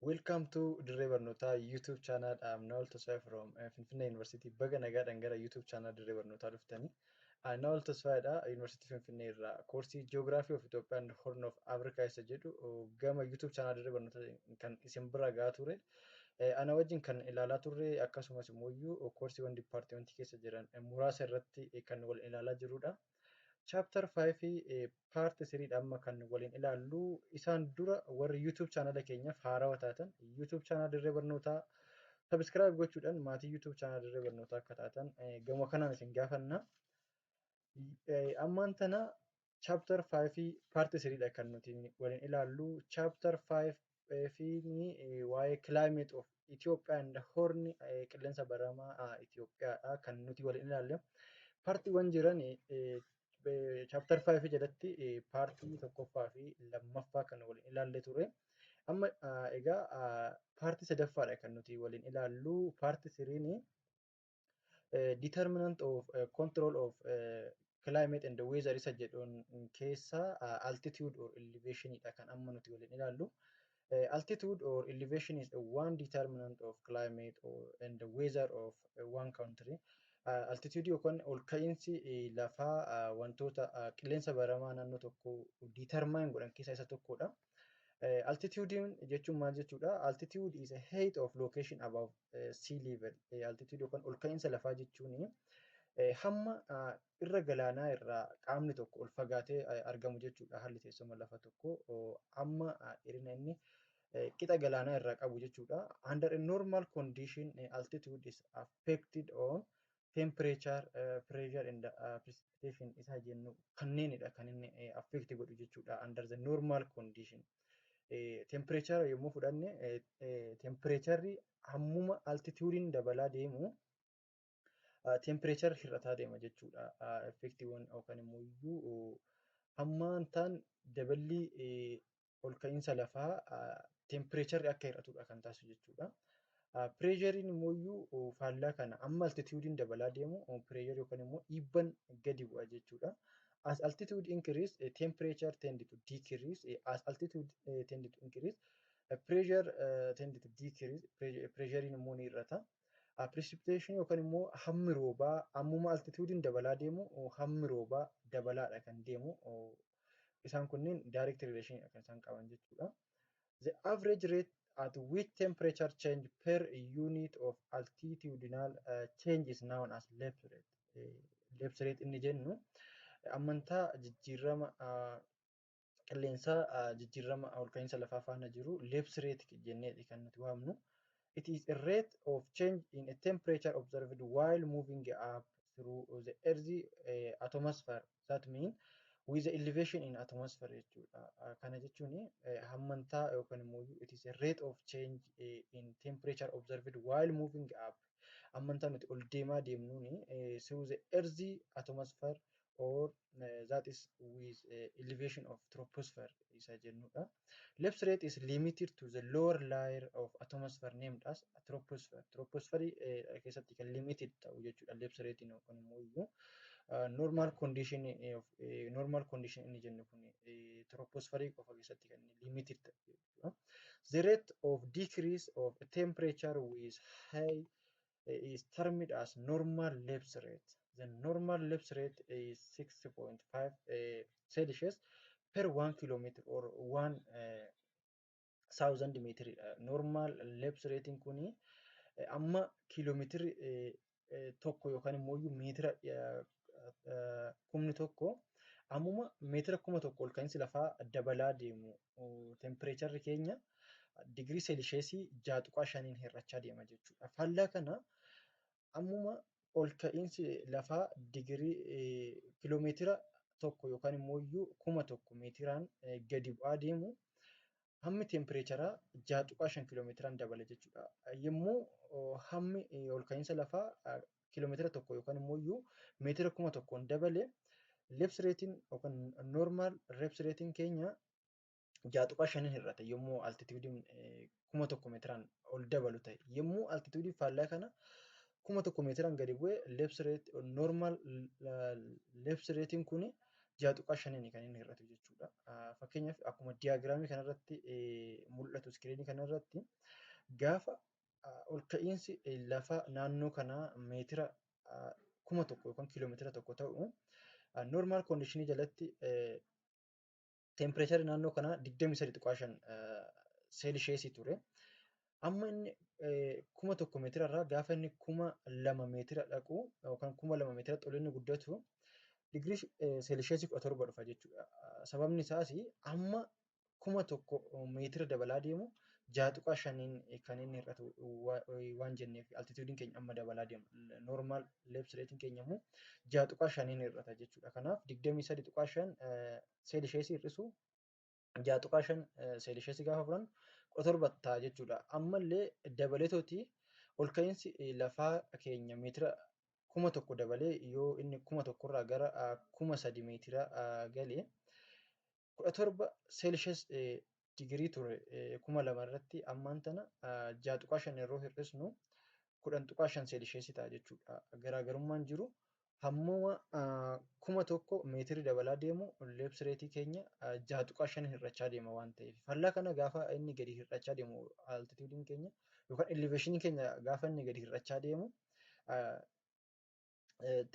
Welcome to Dirree Barnootaa YouTube channel. I'm Noel Tosfaa from Finfinnee University. Baga nagaadhaan gara YouTube channel Dirree Barnootaa dhuftanii. Noel Tosfaadha. University Finfinnee irraa koorsii Geography of Ethiopia and Horn of Africa isa jedhu gama YouTube channel Dirree Barnootaa kan isin bira gahaa ture. Ana wajjin kan ilaalaa turre akkasumas immoo koorsiiwwan dipaartimentii keessa jiran muraasa irratti kan wal ilaalaa jirrudha. Chapter 5 part 3 amma kan waliin ilaallu isaan dura warri YouTube channel keenyaaf haarawaa taatan YouTube channel Dirree Barnootaa subscribe gochuudhaan maatii YouTube channel Dirree Barnootaa akka taatan gama kanaan isin gaafanna. Ammaan tana chapter 5 part 3 dha kan nuti waliin ilaallu. Chapter 5 fi waa'ee climate of Ethiopia and Horn qilleensa baramaa Itoophiyaadha kan nuti waliin ilaalle. Paartiiwwan jiran chapter 5 jalatti paartii tokkoffaa fi lammaffaa kan waliin ilaalle ture. Amma egaa paartii sadaffaadha kan nuti waliin ilaallu. Paartii 3 determinant of control of climate and the weather isa jedhuun keessa altitude or elevation dha kan amma nuti waliin ilaallu. Altitude or elevation is one determinant of climate and the weather of one country. Altitude yookaan ol ka'iinsi lafaa wantoota qilleensa baramaa naannoo tokko determine godhan keessaa isa tokkodha. Altitude jechuun maal jechuudha? Altitude is a height of location above sea level. Altitude yookaan ol ka'iinsa lafaa jechuun hamma irra galaanaa irraa qaamni tokko ol fagaatee argamu jechuudha. Haalli teessuma lafa tokko amma dheerina inni qixa galaanaa irraa qabu jechuudha. Under a normal condition, altitude is affected on temperature, pressure and precipitation isa jennu kanneenidha kan inni affect godhu jechuudha under the normal condition. Temperature yommuu fudhanne temperature hammuma altituudiin dabalaa deemu temperature hir'ataa deema jechuudha. Effectiiwwan yookaan immoo hammaan ta'an daballi ol ka'iinsa lafaa temperature akka hir'atudha kan taasisu jechuudha. Pressure immoo faallaa kana amma altituudiin dabalaa deemu pressure yookaan immoo dhiibbaan gadi bu'a jechuudha. As altitude increase, temperature tend to decrease. As altitude tend to increase, pressure tend to decrease. Pressure immoo ni hir'ata. Precipitation yookaan immoo hammi roobaa ammuma altituudiin dabalaa deemu hammi roobaa dabalaadha kan deemu. Isaan kunneen direct relation kan isaan qaban jechuudha. The average rate at which temperature change per unit of altitudinal change is known as lapse rate. Lapse rate inni jennu amantaa jijjiirama qilleensaa jijjiirama ol ka'iinsa lafaa faana jiru lapse rate jenneeti kan nuti waamnu. It is a rate of change in a temperature observed while moving up through the Earth's atmosphere. That means with the elevation in atmosphere jechuudha. Kana jechuun hammantaa yookaan immoo it is a rate of change in temperature observed while moving up. Hammantaa nuti ol deemaa deemnuuni through the Earth's atmosphere or that is with elevation of troposphere isa jennudha. Lapse rate is limited to the lower layer of atmosphere named as troposphere. Troposphere keessatti kan limited ta'u jechuudha lapse rate yookaan immoo normal condition of normal condition inni jennu kun troposphere qofa keessatti kan limited ta'u. The rate of decrease of temperature with high is termed as normal lapse rate. The normal lapse rate is 6.5 Celsius per 1 kilometer or 1,000 meter. Normal lapse rating kuni amma kiiloomeetiri tokko yookaan immoo meetira kumni tokko ammuma meetira kuma tokko ol ka'iinsi lafaa dabalaa deemu temperature keenya digirii seelisheesii 6.5 hir'achaa deema jechuudha. Faallaa kana ammuma ol ka'iinsi lafaa digirii kiiloomeetira tokko yookaan immoo kuma tokko meetiraan gadi bu'aa deemu hammi temperature 6.5 kiiloomeetiraan dabala jechuudha. Yommuu hammi ol ka'iinsa lafaa kiiloomeetira tokko yookaan immoo meetira kuma tokkoon dabale lapse rating yookaan normal lapse rating keenya 6.5 hir'ata yommuu altituudiin kuma tokko meetiraan ol dabalu ta'e. Yommuu altituudii faallaa kana kuma tokko meetiraan gadi bu'e lapse rate normal lapse rating kuni 6.5 kan inni hir'atu jechuudha. Fakkeenyaaf akkuma diyaagiraamii kanarratti mul'atu iskiriinii kanarratti gaafa ol ka'iinsi lafa naannoo kanaa meetira 1,000 yookaan kiiloomeetira 1 ta'u normaal koondishinii jalatti tempereechari naannoo kanaa 23.5 seelisheesii ture. Amma inni 1,000 meetira irraa gaafa inni 2,000 meetira dhaqu yookaan 2,000 meetira ol inni guddatu digirii seelisheesii 17 dhufa jechuudha. Sababni isaas amma 1,000 meetira dabalaa deemu 6.5 kan inni hir'atu waan jenneef altituudiin keenya amma dabalaa deemu. Normaal leebsi reetiin keenya immoo 6.5 hir'ata jechuudha. Kanaaf 23.5 seelisheesii hir'isu 6.5 seelisheesii gaafa furan 17 ta'a jechuudha. Ammallee dabaleetooti ol ka'iinsi lafaa keenya meetira 1,000 dabalee yoo inni 1,000 irraa gara 3,000 meetira galee 17 seelishees digirii ture 2,000 irratti ammaan tana 6.5 yeroo hir'isnu 10.5 seelisheesii ta'a jechuudha. Garaagarummaan jiru hammuma 1,000 meetiri dabalaa deemu leebsi reetii keenya 6.5 hir'achaa deema waan ta'eef. Faallaa kana gaafa inni gadi hir'achaa deemu altituudiin keenya yookaan eleveeshiniin keenya gaafa inni gadi hir'achaa deemu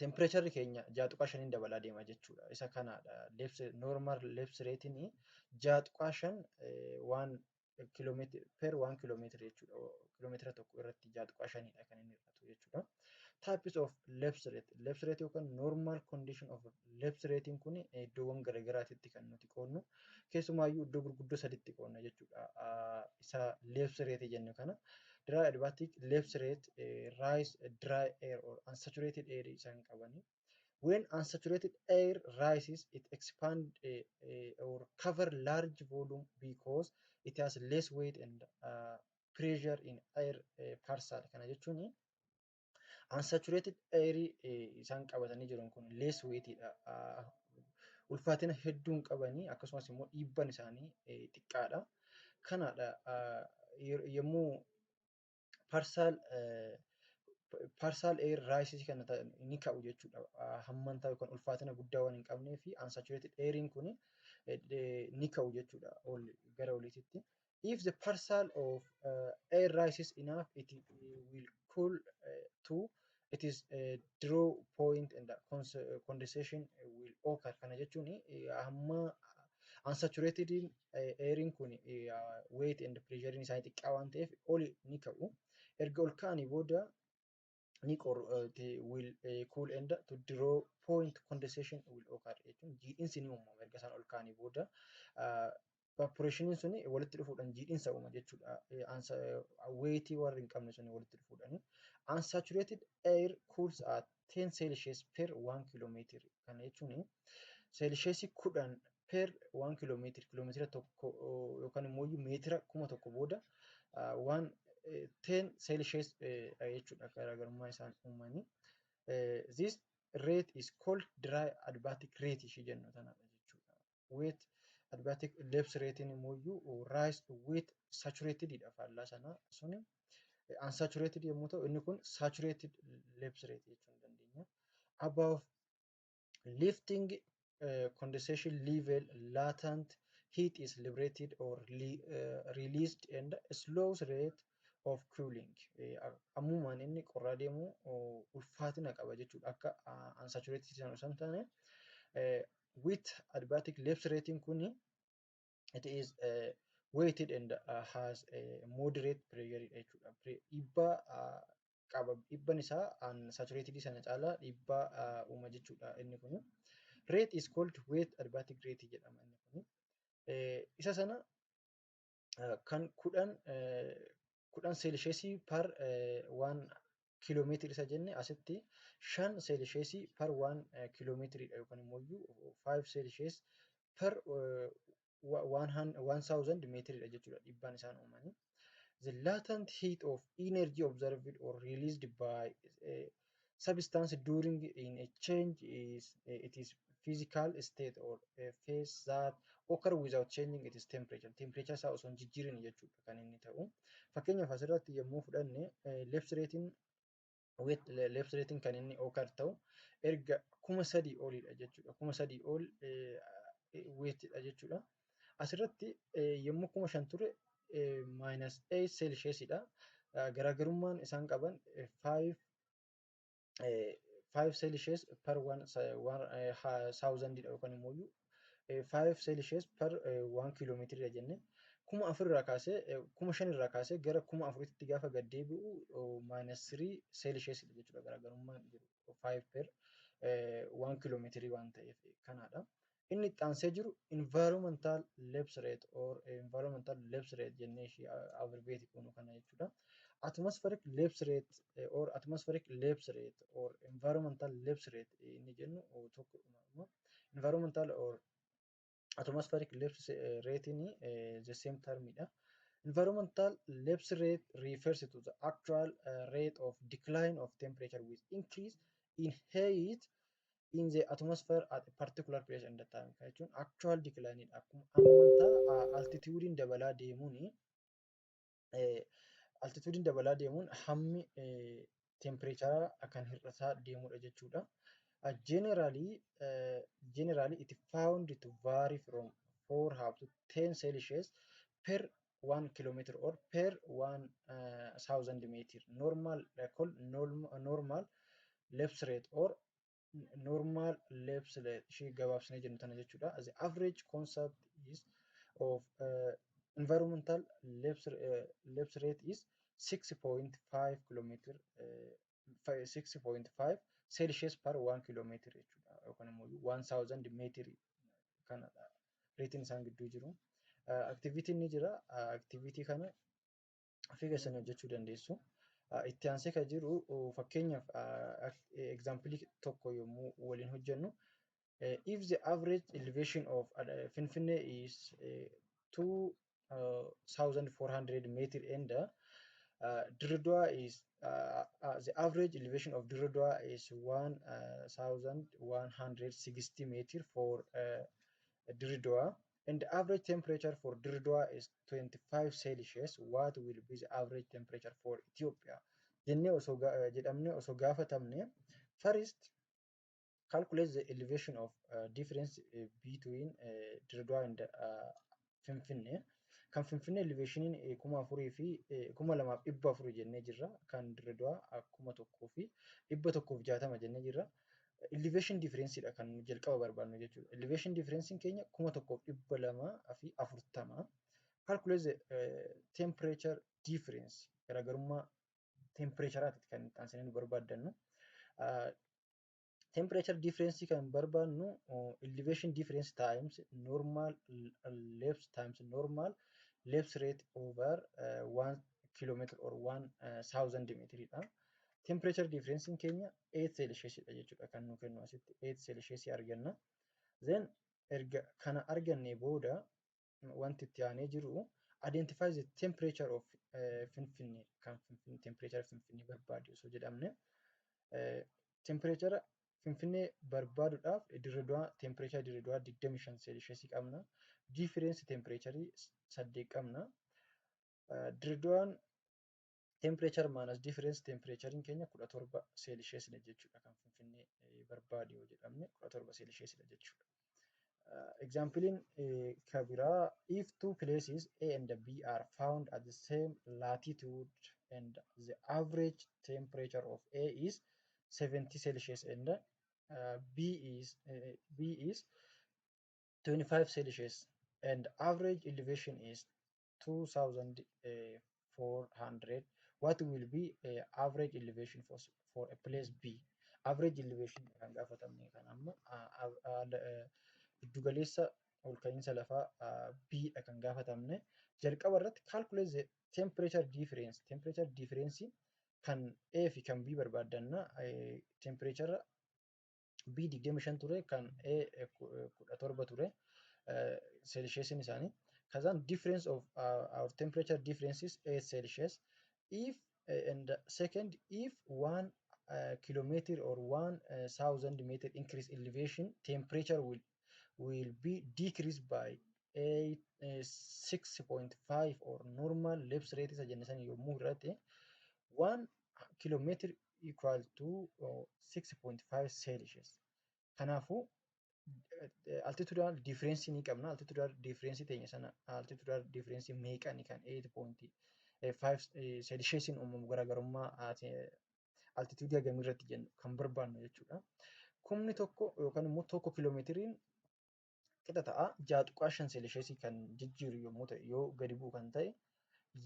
tempereecharri keenya 6.5 dabalaa deema jechuudha. Isa kanaadha. Normaal leebsi reetiin 6.5 waan kiiloomeetira per 1 kiiloomeetira jechuudha. Kiiloomeetira tokko irratti 6.5dha kan inni hir'atu jechuudha. Types of leebsi reet. Leebsi reet yookaan normal condition of leebsi reetiin kun iddoowwan garaagaraatitti kan nuti qoodnu. Keessumaayyuu iddoo gurguddoo saditti qoodna jechuudha. Isa leebsi reetii jennu kana. Dry adiabatic leebsi reet, rise dry air or unsaturated air isaan qabani. When unsaturated air rises, it expands or cover large volume because it has less weight and pressure in air parcel. Kana jechuun unsaturated air isaan qabatanii jiran kun less weightiidha. Ulfaatina hedduu hin qabanii akkasumas immoo dhiibbaan isaanii xiqqaadha. Kanaadha yommuu parcel air rises kana ni ka'u jechuudha. Hammantaa yookaan ulfaatina guddaa waan hin qabnee fi unsaturated airiin kun ni ka'u jechuudha gara oliititti. If the parcel of air rises enough, it will cool to it is draw point and condensation will occur. Kana jechuun hamma unsaturated airiin kun weight and pressure isaanii xiqqaa waan ta'eef oli ni ka'u. Erga ol ka'anii booda ni will cool and to draw point condensation will occur jechuun jiidhinsi ni uumama erga isaan ol ka'anii booda evaporationiin suni walitti dhufuudhaan jiidhinsa uuma jechuudha. Weightii warri hin qabne suni walitti dhufuudhaan. Unsaturated air cools at 10 Celsius per 1 kilometer. Kana jechuun seelisheesii 10 per 1 kilometer kilomeetira tokko yookaan immoo meetira 1,000 booda waan 10 Celsius jechuudha garaagarummaa isaan uumanii. This rate is called dry adiabatic rate ishee jennu tanaadha jechuudha. Weight adiabatic leebsi reetiin immoo rise with saturated dha faallaa sana suni unsaturated yommuu ta'u inni kun saturated leebsi rate jechuu ni dandeenya. Above lifting condensation level latent heat is liberated or released and slows rate of cooling. Ammumaan inni qorraa deemu ulfaatina qaba jechuudha. Akka unsaturated sana osoo hin taane with adiabatic leebsi reetiin kun it is weighted and has a moderate pressure jechuudha. Dhiibbaa qaba. Dhiibbaan isaa unsaturated sana caalaa dhiibbaa uuma jechuudha inni kun. Rate is called weight adiabatic rate jedhama inni kun. Isa sana kan 10 seelisheesii par 1 kiiloomeetiri isa jenne asitti 5 seelisheesii par 1 kiiloomeetiridha yookaan immoo 5 seelishees per 1000 meetiridha jechuudha dhiibbaan isaan uumanii. The latent heat of energy observed or released by substance during in a change is it is physical state or a phase that occur without changing its temperature. Temperature isaa osoo hin jijjiirin jechuudha kan inni ta'u. Fakkeenyaaf asirratti yommuu fudhanne leebsi reetiin lapse ratein kan inni occur ta'u erga 3,000 olidha jechuudha. 3,000 ol weetidha jechuudha. Asirratti yommuu 5,000 ture -8 seelsheesidha. Garaagarummaan isaan qaban 5 Celsius per 1,000 yookaan immoo 5 Celsius per 1 kiiloomeetirii jenne 4,000 irraa kaasee 5,000 irraa kaasee gara 4,000tti gaafa gad deebi'u -3 Celsius jechuudha garaagarummaan jiru 5 per 1 kiiloomeetirii waan ta'eef kanaadha. Inni itti aansee jiru environmental lapse rate or environmental lapse rate jennee ishee abbreviate goonu kana jechuudha. Atmospheric lapse rate or atmospheric lapse rate or environmental lapse rate inni jennu tokko environmental or atmospheric lapse rate in the same termidha. Environmental lapse rate refers to the actual rate of decline of temperature with increase in heat in the atmosphere at a particular place and time. Jechuun actual decline akkuma ammanta altitude dabalaa deemuuni altitude dabalaa deemuun hammi temperature kan hir'isaa deemudha jechuudha. Generally it is found to vary from 4 up to 10 Celsius per 1 kilometer or per 1,000 meter. Normal lapse rate or normal lapse rate ishee gabaabsinee jennu tana jechuudha. The average concept is of environmental lapse rate is 6.5 kilometer 6.5 Celsius per 1 kilometer jechuudha yookaan immoo 1,000 meter kanadha reetiin isaan gidduu jiru. Activity ni jira. Activity kana ofii keessan hojjechuu dandeessu. Itti aansee kan jiru fakkeenyaaf example tokko yommuu waliin hojjennu if the average elevation of Finfinnee is 2,400 meter and Dirdoa is the average elevation of Dirdoa is 1,160 meter for Dirdoa, and the average temperature for Dirdoa is 25 Celsius. What will be the average temperature for Ethiopia? Jennee jedhamne osoo gaafatamne first calculate the elevation of difference between Dirdoa and Finfinnee. Kan Finfinnee elevationiin 4,000 fi 2,400 jennee jirra. Kan Dirdoa 1,000 fi 160 jennee jirra. Elevation differenceedha kan jalqaba barbaadnu jechuudha. Elevation difference keenya 1,240. Calculate the temperature difference garaagarummaa temperatureaati kan aansinee nu barbaaddannu. Temperature difference kan barbaadnu elevation difference times normal lapse times normal lapse rate over 1 kilometer or 1,000 meter. Temperature difference keenya 8 Celsius jechuudha kan nu kennu asitti 8 Celsius arganna. Then erga kana arganne booda wanti itti aanee jiru identify the temperature of Finfinnee kan temperature Finfinnee barbaadu osoo jedhamne temperature Finfinnee barbaaduudhaaf Dirreedawaa temperature Dirreedawaa 25 Celsius qabna. Difference temperature 8 qabna. Dirreedawaan temperature minus difference temperature keenya 17 Celsius jechuudha kan Finfinnee barbaadu yoo jedhamne 17 Celsius jechuudha. Example kabira if two places A and B are found at the same latitude and the average temperature of A is 70 Celsius and B is 25 Celsius and average elevation is 2,400. What will be average elevation for a place B? Average elevation kan gaafatamne kan amma giddu galeessa ol ka'iinsa lafaa B dha kan gaafatamne. Jalqaba irratti calculate the temperature difference. Temperature difference kan A fi kan B barbaaddanna. Temperature B 25 ture kan A 17 ture Celsius isaanii. Kazan difference of our temperature difference is 8 Celsius. If and second, if 1 kilometer or 1,000 meter increase elevation, temperature will be decreased by 6.5 or normal lapse rate isa jennisan yommuu irratti 1 kilometer equal to 6.5 Celsius. Kanaafuu altitudinal difference ni qabna. Altitudinal difference teenya sana altitudinal difference meeqani kan 8.5 Celsiusin uumamu garaagarummaa altituudii hagamii irratti jennu kan barbaannu jechuudha. Kumni tokko yookaan immoo tokko kiiloomeetiriin qixa ta'a 6.5 Celsius kan jijjiiru yommuu ta'e yoo gadi bu'u kan ta'e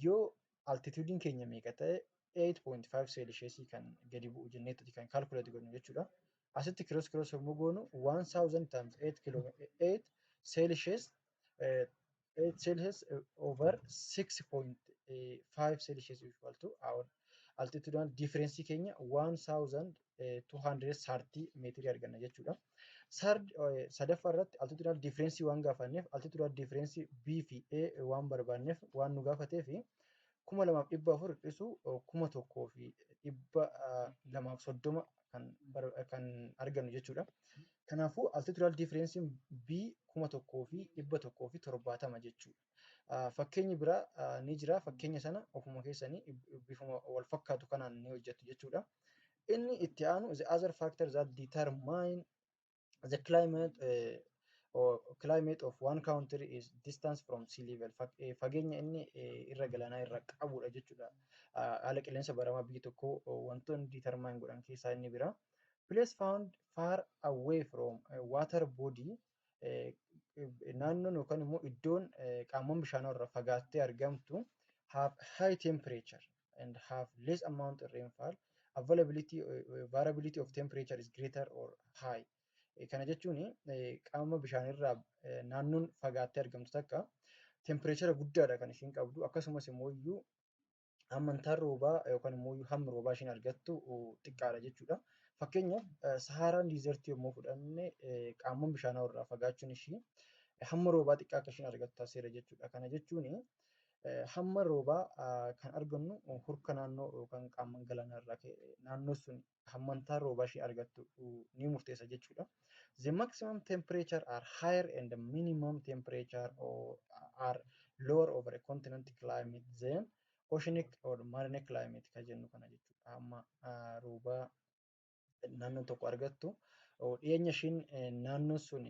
yoo altituudiin keenya meeqa ta'e 8.5 Celsius kan gadi bu'u jenneetti kan kaalkuleet godhnu jechuudha. Asitti kiroos yommuu goonu 1000 times 8 Celsius 8 Celsius over 6.5 Celsius equal to our altitudinal difference keenya 1230 meetirii arganna jechuudha. Sadaffaa irratti altitudinal difference waan gaafanneef altitudinal difference B fi A waan barbaanneef waan nu gaafateef 2400 dhiisu 1230 kan argannu jechuudha. Kanaafuu altitudinal difference B 1170 jechuudha. Fakkeenyi biraa ni jira. Fakkeenya sana ofuma keessanii bifuma wal fakkaatu kanaan ni hojjettu jechuudha. Inni itti aanu the other factors that determine the climate of one country is distance from sea level. Fageenya inni irra galaanaa irra qabudha jechuudha. Haala qilleensa baramaa biyya tokkoo wantoonni determine godhan keessaa inni biraa. Place found far away from water body naannoon yookaan immoo iddoon qaamman bishaanaa irraa fagaattee argamtu have high temperature and have less amount of rainfall. Variability of temperature is greater or high. Kana jechuun qaama bishaanirraa naannoon fagaattee argamtu takka tempereechara guddaadha kan ishiin qabdu. Akkasumas immoo iyyuu hammantaan roobaa yookaan immoo hammi roobaa ishiin argattu xiqqaadha jechuudha. Fakkeenyaaf Sahaaraan diizertii yommuu fudhanne qaamman bishaanaa irraa fagaachuun ishii hamma roobaa xiqqaa akka ishiin argattu taasiseera jechuudha. Kana jechuun hamma roobaa kan argannu hurka naannoo yookaan qaamman galaanaa irraa naannoo sun hammantaan roobaa ishii argattu ni murteessa jechuudha. The maximum temperature are higher and the minimum temperature are lower over a continental climate than oceanic or marine climate kan jennu kana jechuudha. Amma roobaa naannoon tokko argattu dhiyeenya ishiin naannoon sun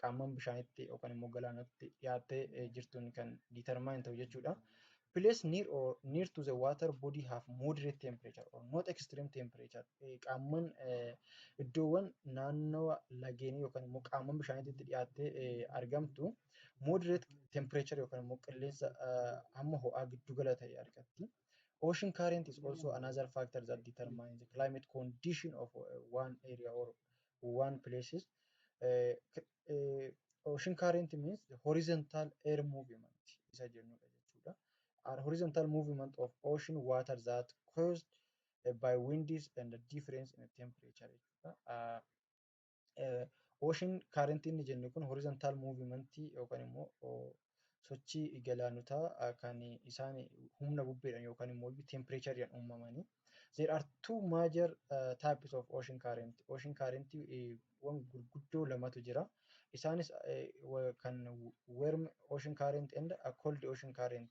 qaamman bishaanitti yookaan immoo galaanatti dhiyaattee jirtuun kan determine ta'u jechuudha. Place near to the water body have moderate temperature or not extreme temperature. Qaamman iddoowwan naannoo lageenii yookaan immoo qaamman bishaanitti dhiyaattee argamtu moderate temperature yookaan immoo qilleensa hamma ho'aa giddu gala ta'e argatti. Ocean current is also another factor that determines the climate condition of one area or one places. Ocean current means the horizontal air movement. Isa jennudha jechuudha. Horizontal movement of ocean water that caused by winds and the difference in the temperature jechuudha. Ocean current inni jennu kun horizontal movement yookaan immoo sochii galaanotaa kan isaan humna bubbeedhaan yookaan immoo tempereechariidhaan uumamanii. There are two major types of ocean current. Ocean current wan gurguddoo lamatu jira. Isaanis kan warm ocean current and cold ocean current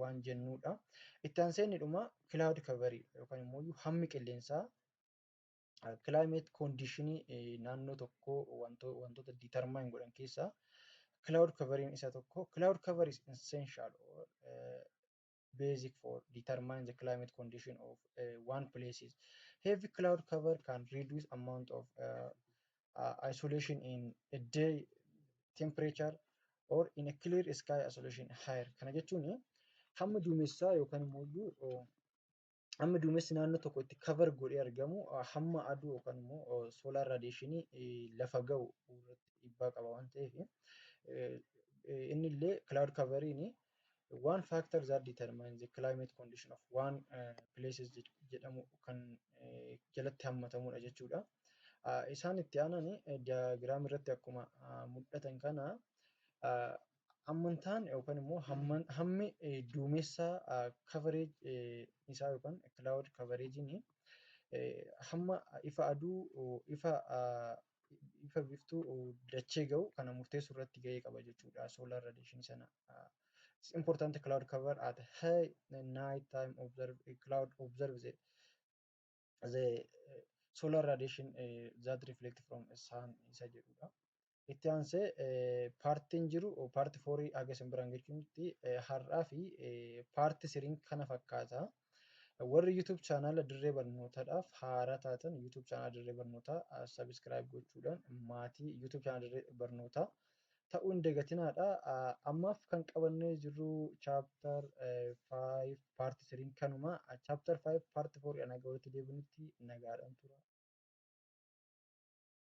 waan jennuudha. Itti aansee inni dhuma cloud cover yookaan immoo hammi qilleensaa climate condition naannoo tokko wantoota determine godhan keessaa cloud covering isa tokko. Cloud cover is essential or basic for determine the climate condition of one places. Heavy cloud cover can reduce amount of isolation in a day temperature or in a clear sky isolation higher. Kana jechuun hamma duumessaa yookaan immoo hamma duumessi naannoo tokko itti cover godhee argamu hamma aduu yookaan immoo solar radiation lafa ga'u irratti dhiibbaa qaba waan ta'eef inni illee cloud covering one factor that determines the climate condition of one places jedhamu kan jalatti hammatamudha jechuudha. Isaan itti aanan diagram irratti akkuma mul'atan kana hammantaan yookaan immoo hammi duumessaa coverage isaa yookaan cloud coverage'n hamma ifa aduu ifa biftuu dachee ga'u kana murteessuu irratti gahee qaba jechuudha. Solar radiation sana. It's important cloud cover at high night time observe the solar radiation that reflect from sun isa jedhudha. Itti aansee paartiin jiru paartii 4 haga isin biraan jechuutti har'aa fi paartii 3 kana fakkaata. Warri YouTube chaanala dirree barnootaadhaaf haaraa taatan YouTube chaanala dirree barnootaa subscribe gochuudhaan maatii YouTube chaanala dirree barnootaa ta'uu hin dagatinaadha. Ammaaf kan qabannee jirru chapter 5 paartii 3 kanuma chapter 5 paartii 4 ana ga'uutti deebinutti nagaadhaan tura.